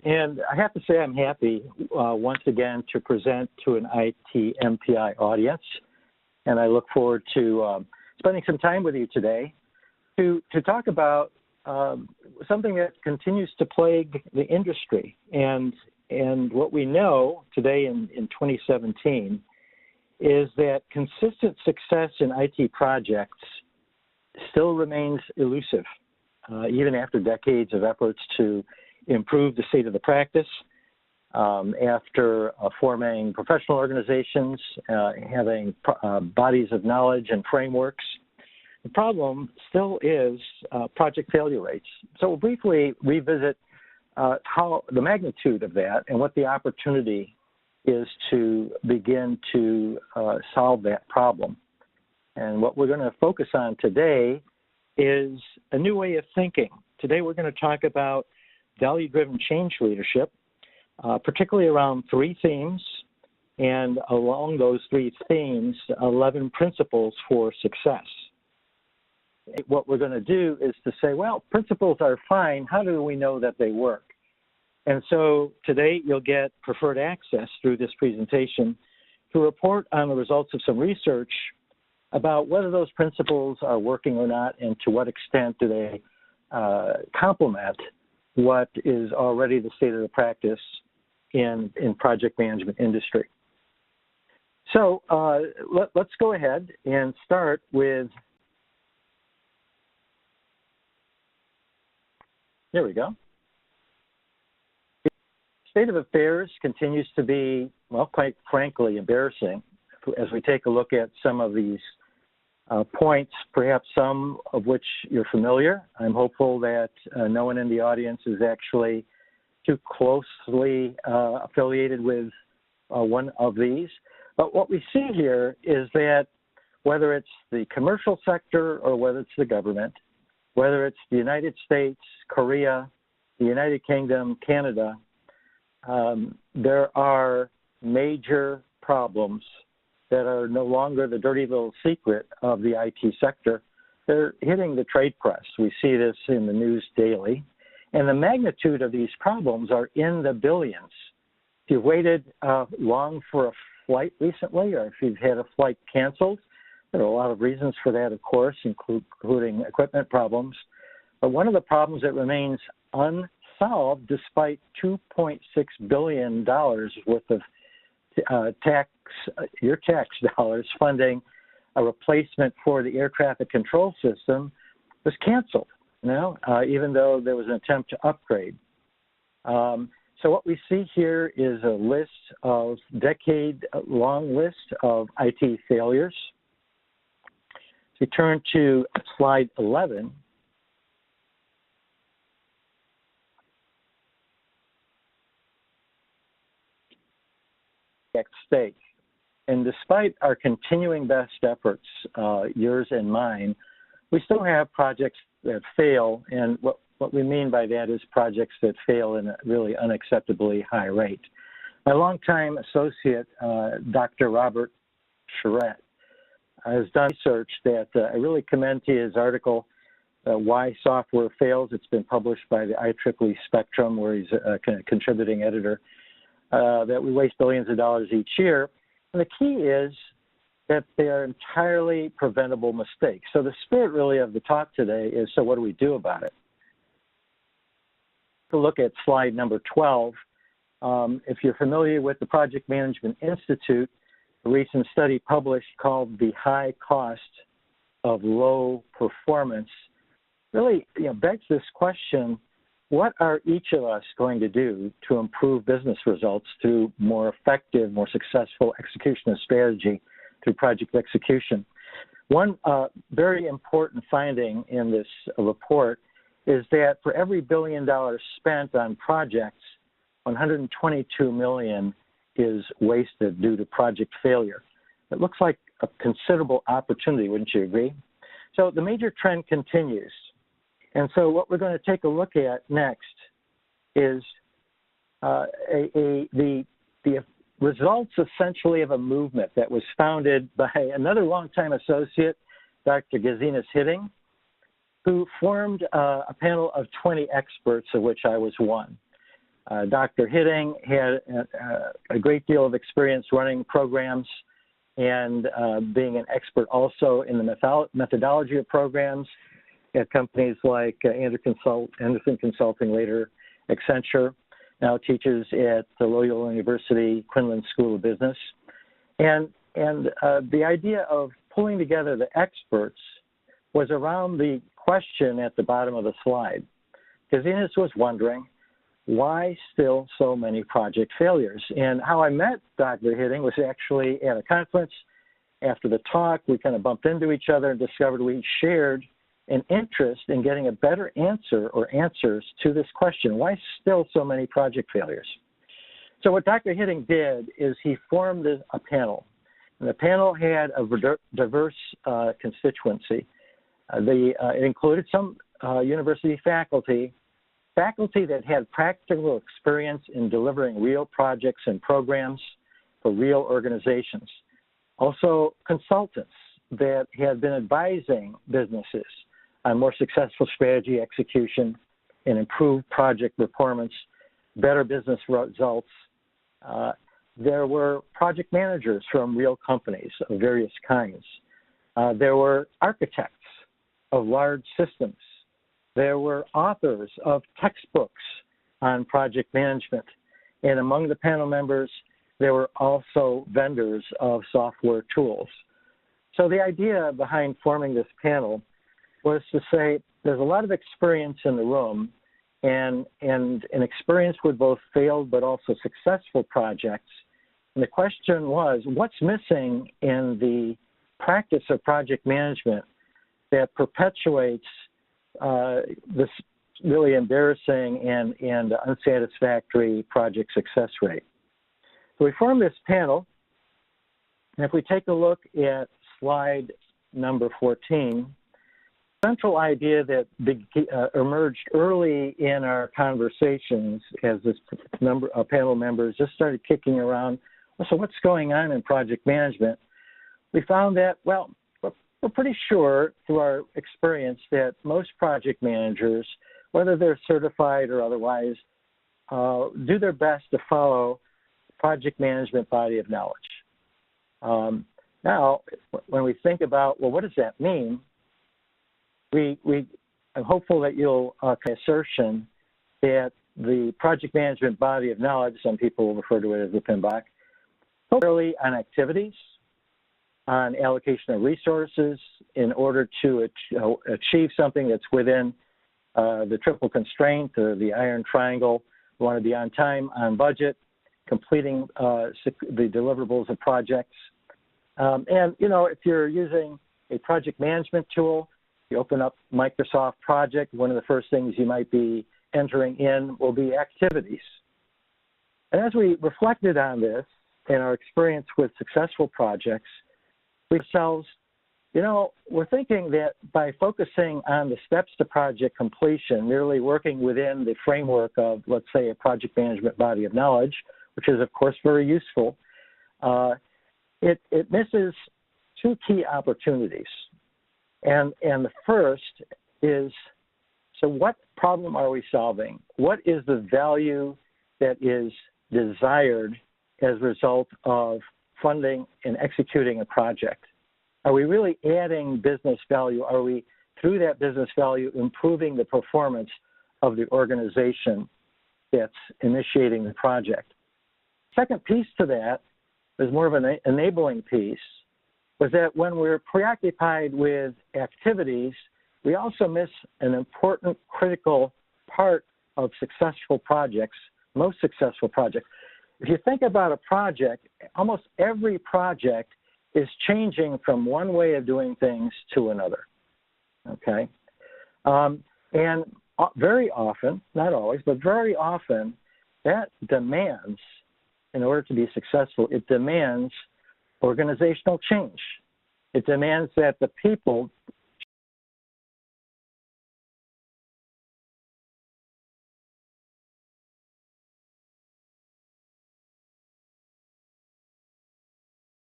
And I have to say I'm happy once again to present to an IT MPI audience. And I look forward to spending some time with you today to talk about something that continues to plague the industry. And what we know today in 2017 is that consistent success in IT projects still remains elusive, even after decades of efforts to improve the state of the practice, after forming professional organizations, having bodies of knowledge and frameworks. The problem still is project failure rates. So we'll briefly revisit how the magnitude of that and what the opportunity is to begin to solve that problem. And what we're going to focus on today is a new way of thinking. Today we're going to talk about value-driven change leadership, particularly around 3 themes, and along those 3 themes, 11 principles for success. What we're going to do is to say, well, principles are fine. How do we know that they work? And so today you'll get preferred access through this presentation to report on the results of some research about whether those principles are working or not, and to what extent do they complement what is already the state of the practice in project management industry. So let's go ahead and start with, there we go. State of affairs continues to be, well, quite frankly, embarrassing as we take a look at some of these points, perhaps some of which you're familiar. I'm hopeful that no one in the audience is actually too closely affiliated with one of these. But what we see here is that whether it's the commercial sector or whether it's the government, whether it's the United States, Korea, the United Kingdom, Canada, there are major problems that are no longer the dirty little secret of the IT sector. They're hitting the trade press. We see this in the news daily. And the magnitude of these problems are in the billions. If you've waited long for a flight recently, or if you've had a flight canceled, there are a lot of reasons for that, of course, including equipment problems. But one of the problems that remains unsolved, despite $2.6 billion worth of your tax dollars funding a replacement for the air traffic control system, was canceled, even though there was an attempt to upgrade. So what we see here is a list of decade-long list of IT failures. So we turn to slide 11. At stake. And despite our continuing best efforts, yours and mine, we still have projects that fail, and what we mean by that is projects that fail in a really unacceptably high rate. My longtime associate, Dr. Robert Charette, has done research that I really commend to his article, Why Software Fails. It's been published by the IEEE Spectrum, where he's a contributing editor, that we waste billions of dollars each year. And the key is that they are entirely preventable mistakes. So the spirit really of the talk today is, so what do we do about it? To look at slide number 12, if you're familiar with the Project Management Institute, a recent study published called The High Cost of Low Performance really begs this question: what are each of us going to do to improve business results through more effective, more successful execution of strategy through project execution? One very important finding in this report is that for every $1 billion spent on projects, $122 million is wasted due to project failure. It looks like a considerable opportunity, wouldn't you agree? So the major trend continues. And so what we're going to take a look at next is the results essentially of a movement that was founded by another longtime associate, Dr. Gesine Hitting, who formed a panel of 20 experts, of which I was one. Dr. Hitting had a great deal of experience running programs and being an expert also in the methodology of programs at companies like Anderson Consulting, later Accenture. Now teaches at the Loyola University Quinlan School of Business. And the idea of pulling together the experts was around the question at the bottom of the slide. Because Ines was wondering, why still so many project failures? And how I met Dr. Hitting was actually at a conference. After the talk, we kind of bumped into each other and discovered we shared an interest in getting a better answer or answers to this question, why still so many project failures? So what Dr. Hitting did is he formed a panel. And the panel had a diverse constituency. It included some university faculty that had practical experience in delivering real projects and programs for real organizations. Also consultants that had been advising businesses on more successful strategy execution and improved project performance, better business results. There were project managers from real companies of various kinds. There were architects of large systems. There were authors of textbooks on project management. And among the panel members, there were also vendors of software tools. So the idea behind forming this panel was to say there's a lot of experience in the room, and an experience with both failed but also successful projects. And the question was, what's missing in the practice of project management that perpetuates this really embarrassing and unsatisfactory project success rate? So we formed this panel, and if we take a look at slide number 14, central idea that emerged early in our conversations as this panel members just started kicking around, well, so what's going on in project management? We found that, well, we're pretty sure through our experience that most project managers, whether they're certified or otherwise, do their best to follow project management body of knowledge. Now, when we think about, well, what does that mean? I'm hopeful that you'll assertion that the project management body of knowledge, some people will refer to it as the PMBOK, focus on activities, on allocation of resources in order to achieve something that's within the triple constraint or the iron triangle. We want to be on time, on budget, completing the deliverables of projects. And, you know, if you're using a project management tool, you open up Microsoft Project, one of the first things you might be entering in will be activities. And as we reflected on this and our experience with successful projects, we ourselves, you know, we're thinking that by focusing on the steps to project completion, merely working within the framework of, let's say, a project management body of knowledge, which is, of course, very useful, it misses two key opportunities. And the first is, so what problem are we solving? What is the value that is desired as a result of funding and executing a project? Are we really adding business value? Are we, through that business value, improving the performance of the organization that's initiating the project? Second piece to that is more of an enabling piece, was that when we're preoccupied with activities, we also miss an important, critical part of successful projects, most successful projects. If you think about a project, almost every project is changing from one way of doing things to another, okay? And very often, not always, but very often, that demands, in order to be successful, it demands organizational change. It demands that the people